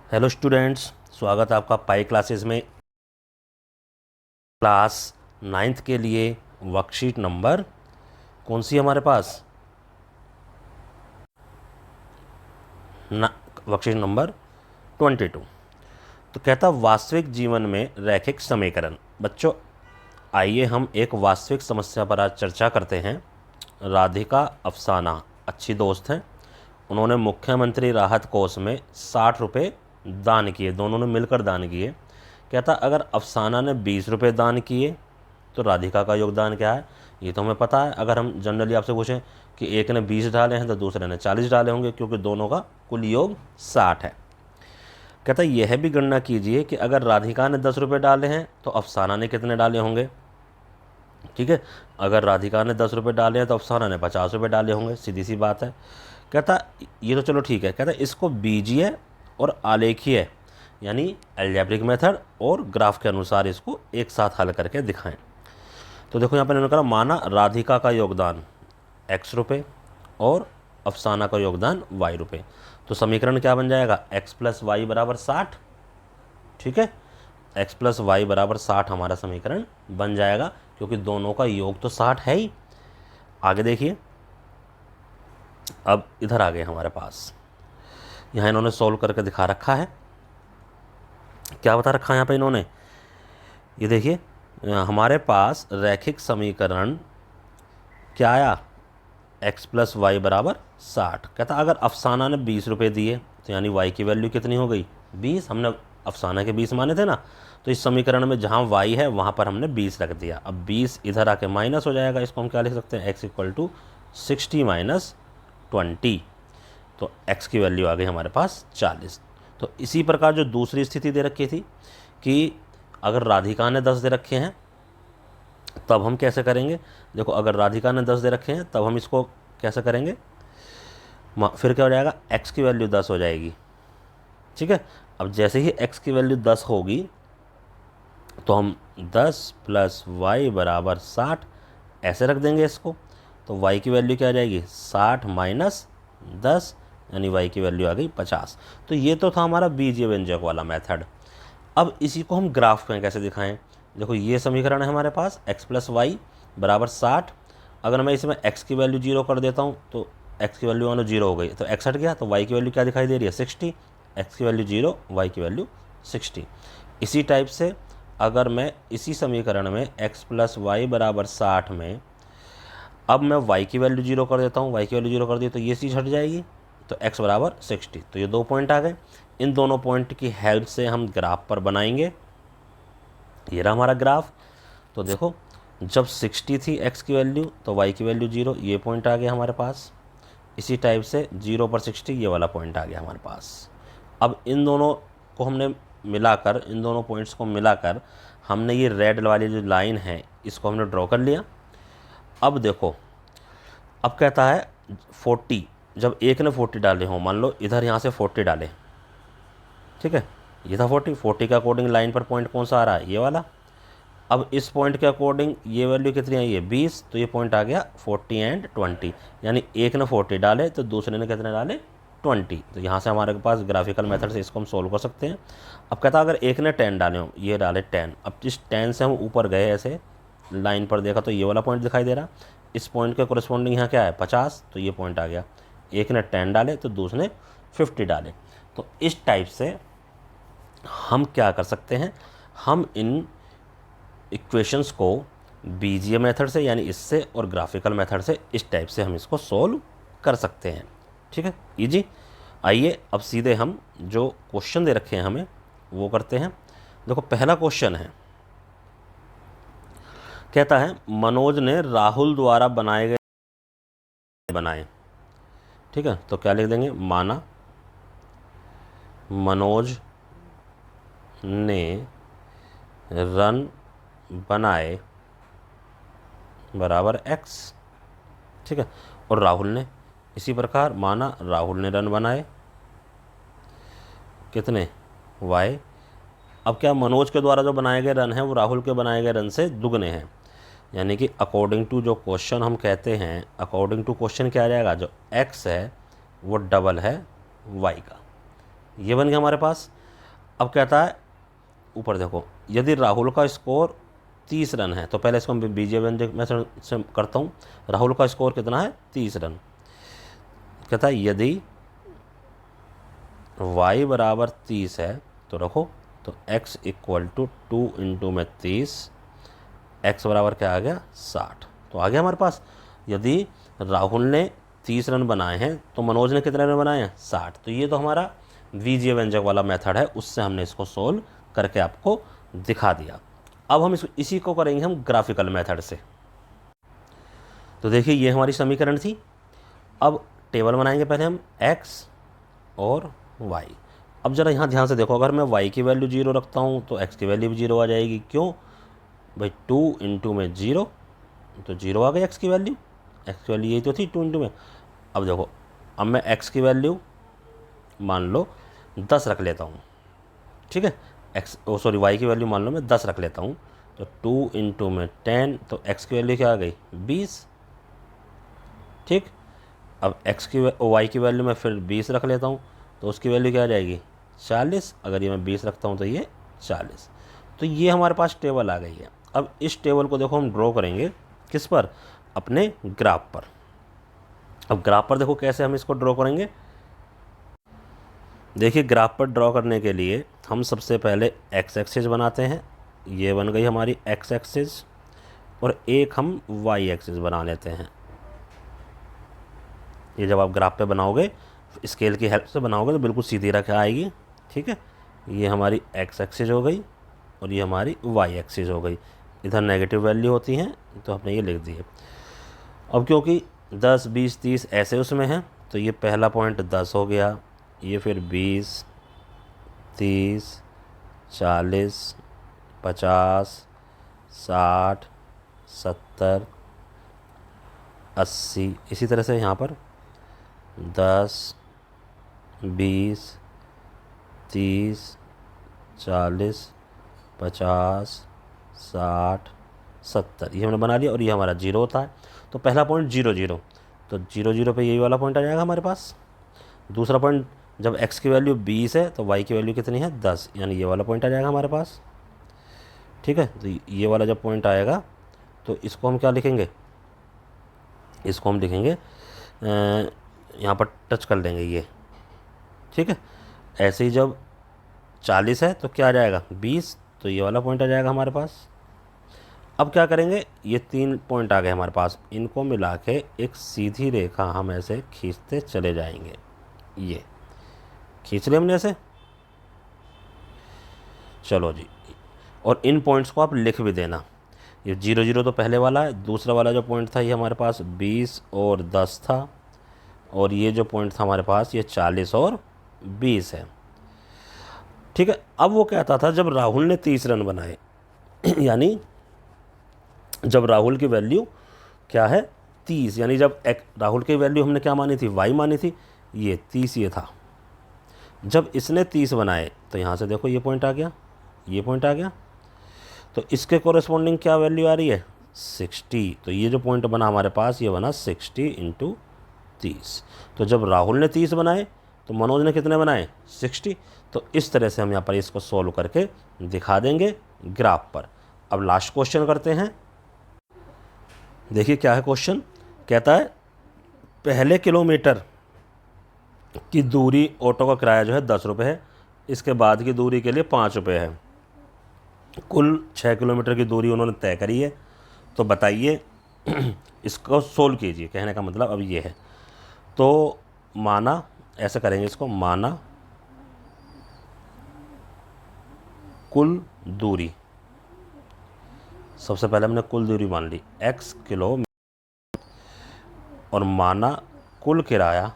Hello students, स्वागत है आपका पाई क्लासेस में। क्लास नाइन्थ के लिए वर्कशीट नंबर कौन सी है हमारे पास ना। Worksheet number 22। तो कहता वास्तविक जीवन में रैखिक समीकरण। बच्चों, आइए हम एक वास्तविक समस्या पर आज चर्चा करते हैं। राधिका अफसाना अच्छी दोस्त हैं। उन्होंने मुख्यमंत्री राहत कोष में 60 रुपये दान किए, दोनों ने मिलकर दान किए। कहता अगर अफसाना ने 20 रुपये दान किए तो राधिका का योगदान क्या है, ये तो हमें पता है। अगर हम जनरली आपसे पूछें कि एक ने 20 डाले हैं तो दूसरे ने 40 डाले होंगे, क्योंकि दोनों का कुल योग 60 है। कहता यह भी गणना कीजिए कि अगर राधिका ने 10 रुपये डाले हैं तो अफसाना ने कितने डाले होंगे। ठीक है, अगर राधिका ने 10 रुपये डाले हैं तो अफसाना ने 50 रुपये डाले होंगे, सीधी सी बात है। कहता ये तो चलो ठीक है। कहता इसको बीजीय और आलेखीय यानी एल्जेब्रिक मेथड और ग्राफ के अनुसार इसको एक साथ हल करके दिखाएं। तो देखो यहाँ पर इन्होंने कहा माना राधिका का योगदान x रुपये और अफसाना का योगदान y रुपये। तो समीकरण क्या बन जाएगा, x प्लस वाई बराबर 60। ठीक है, x प्लस वाई बराबर 60 हमारा समीकरण बन जाएगा, क्योंकि दोनों का योग तो 60 है ही। आगे देखिए, अब इधर आ गए हमारे पास। यहाँ इन्होंने सोल्व करके दिखा रखा है। क्या बता रखा है यहाँ पे इन्होंने, ये देखिए हमारे पास रैखिक समीकरण क्या आया, x प्लस वाई बराबर 60। कहता अगर अफसाना ने 20 रुपये दिए तो यानी y की वैल्यू कितनी हो गई, 20। हमने अफसाना के 20 माने थे ना, तो इस समीकरण में जहाँ y है वहाँ पर हमने 20 रख दिया। अब 20 इधर आके माइनस हो जाएगा, इसको हम क्या लिख सकते हैं, x इक्वल टू 60 माइनस 20। तो x की वैल्यू आ गई हमारे पास 40। तो इसी प्रकार जो दूसरी स्थिति दे रखी थी कि अगर राधिका ने 10 दे रखे हैं तब हम कैसे करेंगे। देखो अगर राधिका ने 10 दे रखे हैं तब हम इसको कैसे करेंगे, फिर क्या हो जाएगा, x की वैल्यू 10 हो जाएगी। ठीक है, अब जैसे ही x की वैल्यू 10 होगी तो हम 10 प्लस वाई बराबर 60 ऐसे रख देंगे इसको। तो y की वैल्यू क्या आ जाएगी, 60 माइनस 10 यानी y की वैल्यू आ गई 50। तो ये तो था हमारा बीजीय व्यंजक वाला मेथड। अब इसी को हम ग्राफ में कैसे दिखाएं। देखो ये समीकरण है हमारे पास, x प्लस वाई बराबर 60। अगर मैं इसमें x की वैल्यू 0 कर देता हूँ तो x की वैल्यू मानो 0 हो गई, तो x हट गया, तो y की वैल्यू क्या दिखाई दे रही है, 60। x की वैल्यू 0, y की वैल्यू 60। इसी टाइप से अगर मैं इसी समीकरण में x प्लस वाई बराबर 60 में अब मैं y की वैल्यू 0 कर देता हूँ, y की वैल्यू 0 कर दी तो ये चीज़ हट जाएगी, तो x बराबर 60। तो ये 2 पॉइंट आ गए। इन दोनों पॉइंट की हेल्प से हम ग्राफ पर बनाएंगे। ये रहा हमारा ग्राफ। तो देखो जब 60 थी x की वैल्यू तो y की वैल्यू 0, ये पॉइंट आ गया हमारे पास। इसी टाइप से 0 पर 60 ये वाला पॉइंट आ गया हमारे पास। अब इन दोनों को हमने मिलाकर, इन दोनों पॉइंट्स को मिलाकर हमने ये रेड वाली जो लाइन है इसको हमने ड्रॉ कर लिया। अब देखो, अब कहता है 40, जब एक ने 40 डाले हों, मान लो इधर यहाँ से 40 डाले, ठीक है, ये था 40 के अकॉर्डिंग लाइन पर पॉइंट कौन सा आ रहा है, ये वाला। अब इस पॉइंट के अकॉर्डिंग ये वैल्यू कितनी आई है, 20, तो ये पॉइंट आ गया 40 एंड 20, यानी एक ने 40 डाले तो दूसरे ने कितने डाले, 20। तो यहाँ से हमारे पास ग्राफिकल मेथड से इसको हम सोल्व कर सकते हैं। अब कहता अगर एक ने 10 डाले हो, ये डाले 10, अब इस 10 से हम ऊपर गए ऐसे लाइन पर देखा तो ये वाला पॉइंट दिखाई दे रहा। इस पॉइंट के कोरिस्पॉन्डिंग यहाँ क्या है, 50, तो ये पॉइंट आ गया। एक ने 10 डाले तो दूसरे ने 50 डाले। तो इस टाइप से हम क्या कर सकते हैं, हम इन इक्वेशंस को बीजीय मेथड से यानी इससे और ग्राफिकल मेथड से इस टाइप से हम इसको सोल्व कर सकते हैं। ठीक है, इजी। आइए अब सीधे हम जो क्वेश्चन दे रखे हैं हमें वो करते हैं। देखो पहला क्वेश्चन है, कहता है मनोज ने राहुल द्वारा बनाए। ठीक है, तो क्या लिख देंगे, माना मनोज ने रन बनाए बराबर x। ठीक है, और राहुल ने, इसी प्रकार माना राहुल ने रन बनाए कितने, y। अब क्या मनोज के द्वारा जो बनाए गए रन हैं वो राहुल के बनाए गए रन से दुगने हैं, यानी कि अकॉर्डिंग टू जो क्वेश्चन हम कहते हैं, अकॉर्डिंग टू क्वेश्चन क्या आ जाएगा, जो x है वो डबल है y का। ये बन गया हमारे पास। अब कहता है ऊपर देखो, यदि राहुल का स्कोर 30 रन है, तो पहले इसको मैं बीजीय व्यंजक मेथड से करता हूँ। राहुल का स्कोर कितना है? 30 रन। कहता है यदि y बराबर 30 है तो रखो, तो x इक्वल टू 2 इंटू में 30, x बराबर क्या आ गया? 60। तो आ गया हमारे पास। यदि राहुल ने 30 रन बनाए हैं तो मनोज ने कितने रन बनाए हैं? 60। तो ये तो हमारा बीजीय व्यंजक वाला मेथड है, उससे हमने इसको सोल्व करके आपको दिखा दिया। अब हम इसी को करेंगे हम ग्राफिकल मेथड से। तो देखिए ये हमारी समीकरण थी। अब टेबल बनाएंगे पहले हम x और y। अब ज़रा यहाँ ध्यान से देखो, अगर मैं y की वैल्यू 0 रखता हूँ तो x की वैल्यू भी 0 आ जाएगी। क्यों भाई? 2 इंटू में 0, तो 0 आ गई x की वैल्यू। x की वैल्यू यही तो थी 2 इंटू में। अब देखो, अब मैं x की वैल्यू मान लो 10 रख लेता हूँ, ठीक है। y की वैल्यू मान लो मैं 10 रख लेता हूँ, तो 2 इंटू में 10, तो x की वैल्यू क्या आ गई? 20, ठीक। अब y की वैल्यू मैं फिर 20 रख लेता हूँ, तो उसकी वैल्यू क्या आ जाएगी? 40। अगर ये मैं 20 रखता हूँ तो ये 40। तो ये हमारे पास टेबल आ गई है। अब इस टेबल को देखो हम ड्रॉ करेंगे किस पर? अपने ग्राफ पर। अब ग्राफ पर देखो कैसे हम इसको ड्रॉ करेंगे। देखिए ग्राफ पर ड्रॉ करने के लिए हम सबसे पहले एक्स एक्सिस बनाते हैं। ये बन गई हमारी एक्स एक्सिस, और एक हम वाई एक्सिस बना लेते हैं। ये जब आप ग्राफ पे बनाओगे, स्केल की हेल्प से बनाओगे, तो बिल्कुल सीधी रेखा आएगी, ठीक है। ये हमारी एक्स एक्सिस हो गई और ये हमारी वाई एक्सिस हो गई। इधर नेगेटिव वैल्यू होती हैं तो हमने ये लिख दिए। अब क्योंकि 10, 20, 30 ऐसे उसमें हैं, तो ये पहला पॉइंट 10 हो गया, ये फिर 20, 30, 40, 50, 60, 70, 80। इसी तरह से यहाँ पर 10, 20, 30, 40, 50, 60, 70, ये हमने बना लिया। और ये हमारा 0 होता है, तो पहला पॉइंट 0, 0, तो 0, 0 पे यही वाला पॉइंट आ जाएगा हमारे पास। दूसरा पॉइंट, जब x की वैल्यू 20 है तो y की वैल्यू कितनी है? 10, यानी ये वाला पॉइंट आ जाएगा हमारे पास, ठीक है। तो ये वाला जब पॉइंट आएगा तो इसको हम क्या लिखेंगे? इसको हम लिखेंगे यहाँ पर टच कर देंगे ये, ठीक है। ऐसे ही जब 40 है तो क्या आ जाएगा? 20, तो ये वाला पॉइंट आ जाएगा हमारे पास। अब क्या करेंगे? ये 3 पॉइंट आ गए हमारे पास, इनको मिला के एक सीधी रेखा हम ऐसे खींचते चले जाएंगे। ये खींच ले हमने ऐसे, चलो जी। और इन पॉइंट्स को आप लिख भी देना। ये 0, 0 तो पहले वाला है। दूसरा वाला जो पॉइंट था ये हमारे पास 20 और 10 था, और ये जो पॉइंट था हमारे पास ये 40 और 20 है, ठीक है। अब वो कहता था जब राहुल ने 30 रन बनाए यानी जब राहुल की वैल्यू क्या है? 30, यानी जब राहुल की वैल्यू हमने क्या मानी थी? y मानी थी। ये 30 ये था। जब इसने 30 बनाए तो यहाँ से देखो ये पॉइंट आ गया, ये पॉइंट आ गया, तो इसके कोरेस्पॉन्डिंग क्या वैल्यू आ रही है? 60। तो ये जो पॉइंट बना हमारे पास ये बना 60 इंटू 30। तो जब राहुल ने 30 बनाए तो मनोज ने कितने बनाए? 60। तो इस तरह से हम यहाँ पर इसको सॉल्व करके दिखा देंगे ग्राफ पर। अब लास्ट क्वेश्चन करते हैं। देखिए क्या है क्वेश्चन। कहता है पहले किलोमीटर की दूरी ऑटो का किराया जो है 10 रुपये है, इसके बाद की दूरी के लिए 5 रुपये है। कुल 6 किलोमीटर की दूरी उन्होंने तय करी है, तो बताइए इसको सोल्व कीजिए। कहने का मतलब अब ये है, तो माना ऐसे करेंगे इसको, माना कुल दूरी, सबसे पहले हमने कुल दूरी मान ली x किलोमीटर, और माना कुल किराया,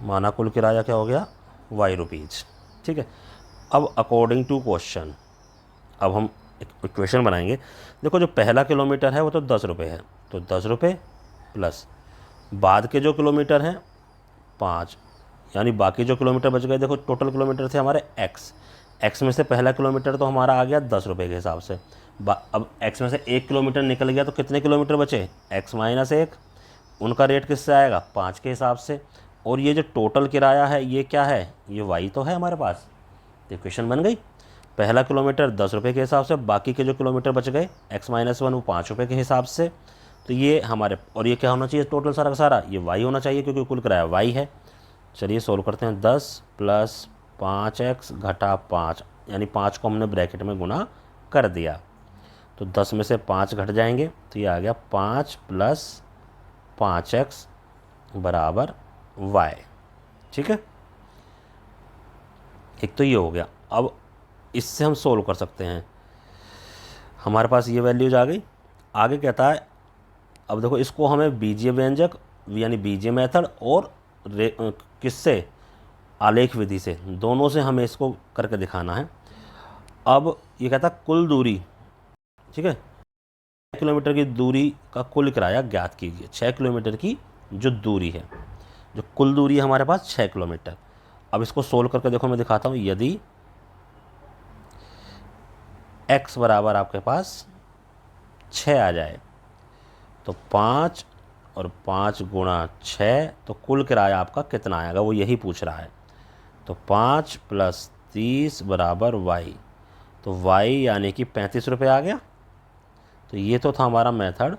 माना कुल किराया क्या हो गया? y रुपीज़, ठीक है। अब अकॉर्डिंग टू क्वेश्चन अब हम एक इक्वेशन बनाएंगे। देखो जो पहला किलोमीटर है वो तो 10 रुपये है, तो 10 रुपये प्लस बाद के जो किलोमीटर हैं 5, यानी बाकी जो किलोमीटर बच गए। देखो टोटल किलोमीटर थे हमारे x में से पहला किलोमीटर तो हमारा आ गया 10 रुपये के हिसाब से। अब x में से 1 किलोमीटर निकल गया तो कितने किलोमीटर बचे? x - 1, उनका रेट किससे आएगा, 5 के हिसाब से। और ये जो टोटल किराया है ये क्या है, ये वाई तो है हमारे पास। तो इक्वेशन बन गई, पहला किलोमीटर 10 रुपये के हिसाब से, बाकी के जो किलोमीटर बच गए x-1 वो 5 रुपये के हिसाब से। तो ये हमारे, और ये क्या होना चाहिए टोटल सारा का सारा, ये वाई होना चाहिए क्योंकि कुल किराया वाई है। चलिए सोल्व करते हैं। 10 + 5x घटा 5, यानी 5 को हमने ब्रैकेट में गुना कर दिया, तो 10 में से 5 घट जाएंगे, तो ये आ गया 5 + 5x बराबर y। ठीक है, एक तो ये हो गया। अब इससे हम सोल्व कर सकते हैं, हमारे पास ये वैल्यूज आ गई। आगे कहता है, अब देखो इसको हमें बीजीय व्यंजक यानी बीजीय मेथड और किससे, आलेख विधि से, दोनों से हमें इसको करके दिखाना है। अब ये कहता है कुल दूरी, ठीक है, 6 किलोमीटर की दूरी का कुल किराया ज्ञात कीजिए। 6 किलोमीटर की जो दूरी है, जो कुल दूरी है हमारे पास 6 किलोमीटर। अब इसको सोल्व करके देखो, मैं दिखाता हूँ। यदि x बराबर आपके पास 6 आ जाए तो 5 और 5 गुणा 6, तो कुल किराया आपका कितना आएगा वो यही पूछ रहा है। तो 5 + 30 बराबर y, तो y यानी कि 35 रुपये आ गया। तो ये तो था हमारा मेथड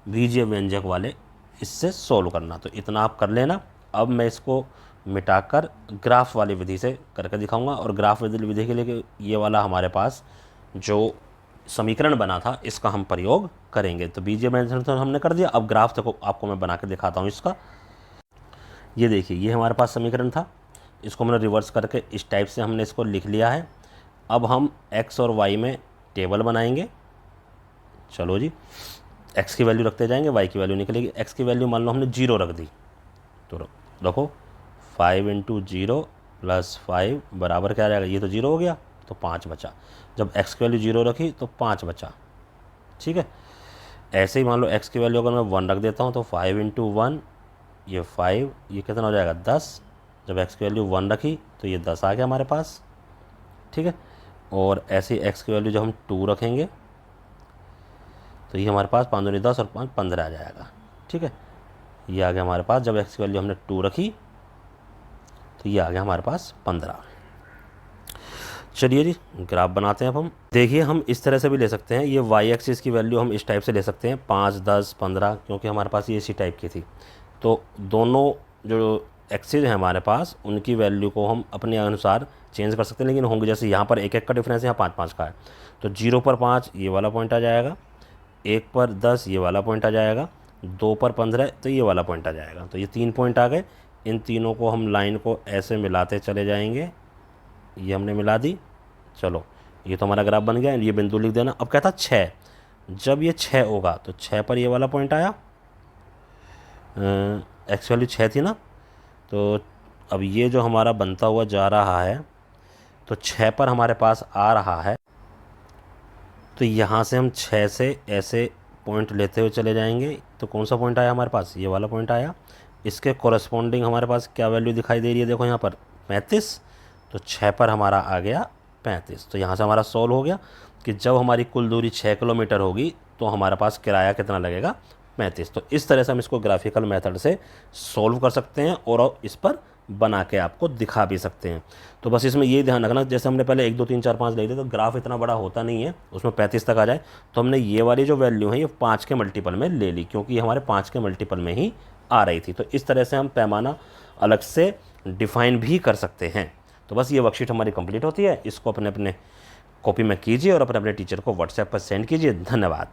बीजीय व्यंजक वाले, इससे सोल्व करना, तो इतना आप कर लेना। अब मैं इसको मिटाकर ग्राफ वाली विधि से करके दिखाऊंगा, और ग्राफ विधि के लिए ये वाला हमारे पास जो समीकरण बना था इसका हम प्रयोग करेंगे। तो बीजीय मेथड तो हमने कर दिया, अब ग्राफ देखो आपको मैं बना के दिखाता हूँ इसका। ये देखिए, ये हमारे पास समीकरण था, इसको हमने रिवर्स करके इस टाइप से हमने इसको लिख लिया है। अब हम x और y में टेबल बनाएंगे। चलो जी, x की वैल्यू रखते जाएंगे, y की वैल्यू निकलेगी। x की वैल्यू मान लो हमने 0 रख दी, तो रखो 5 × 0 + 5 बराबर क्या आ जाएगा, ये तो 0 हो गया, तो 5 बचा। जब x की वैल्यू 0 रखी तो 5 बचा। ठीक है, ऐसे ही मान लो x की वैल्यू अगर मैं 1 रख देता हूँ तो 5 × 1, ये 5, ये कितना हो जाएगा 10। जब x की वैल्यू 1 रखी तो ये 10 आ गया हमारे पास। ठीक है, और ऐसे ही x की वैल्यू जब हम 2 रखेंगे तो ये हमारे पास 5 दूनी 10 और 5 15 आ जाएगा। ठीक है, ये आ गया हमारे पास। जब x की वैल्यू हमने 2 रखी तो ये आ गया हमारे पास 15। चलिए जी, ग्राफ बनाते हैं अब हम। देखिए, हम इस तरह से भी ले सकते हैं, ये वाई एक्सिस की वैल्यू हम इस टाइप से ले सकते हैं 5, 10, 15, क्योंकि हमारे पास ये इसी टाइप की थी। तो दोनों जो एक्सिस हैं हमारे पास, उनकी वैल्यू को हम अपने अनुसार चेंज कर सकते हैं, लेकिन होंगे जैसे यहाँ पर 1-1 का डिफरेंस है, यहाँ 5-5 का है। तो 0 पर 5 ये वाला पॉइंट आ जाएगा, 1 पर 10 ये वाला पॉइंट आ जाएगा, 2 पर 15 तो ये वाला पॉइंट आ जाएगा। तो ये 3 पॉइंट आ गए। इन तीनों को हम लाइन को ऐसे मिलाते चले जाएंगे। ये हमने मिला दी। चलो, ये तो हमारा ग्राफ बन गया। ये बिंदु लिख देना। अब कहता 6, जब ये 6 होगा तो 6 पर ये वाला पॉइंट आया, एक्स वैल्यू 6 थी ना, तो अब ये जो हमारा बनता हुआ जा रहा है, तो 6 पर हमारे पास आ रहा है, तो यहाँ से हम 6 से ऐसे पॉइंट लेते हुए चले जाएंगे। तो कौन सा पॉइंट आया हमारे पास, ये वाला पॉइंट आया। इसके कॉरस्पॉन्डिंग हमारे पास क्या वैल्यू दिखाई दे रही है, देखो यहाँ पर 35, तो 6 पर हमारा आ गया 35। तो यहाँ से हमारा सॉल्व हो गया कि जब हमारी कुल दूरी 6 किलोमीटर होगी तो हमारे पास किराया कितना लगेगा, 35। तो इस तरह से हम इसको ग्राफिकल मेथड से सॉल्व कर सकते हैं और इस पर बना के आपको दिखा भी सकते हैं। तो बस इसमें ये ध्यान रखना, जैसे हमने पहले 1, 2, 3, 4, 5 ले थे, तो ग्राफ इतना बड़ा होता नहीं है, उसमें 35 तक आ जाए। तो हमने ये वाली जो वैल्यू है ये 5 के मल्टीपल में ले ली, क्योंकि ये हमारे 5 के मल्टीपल में ही आ रही थी। तो इस तरह से हम पैमाना अलग से डिफाइन भी कर सकते हैं। तो बस ये वर्कशीट हमारी कंप्लीट होती है। इसको अपने अपने कॉपी में कीजिए और अपने अपने टीचर को व्हाट्सएप पर सेंड कीजिए। धन्यवाद।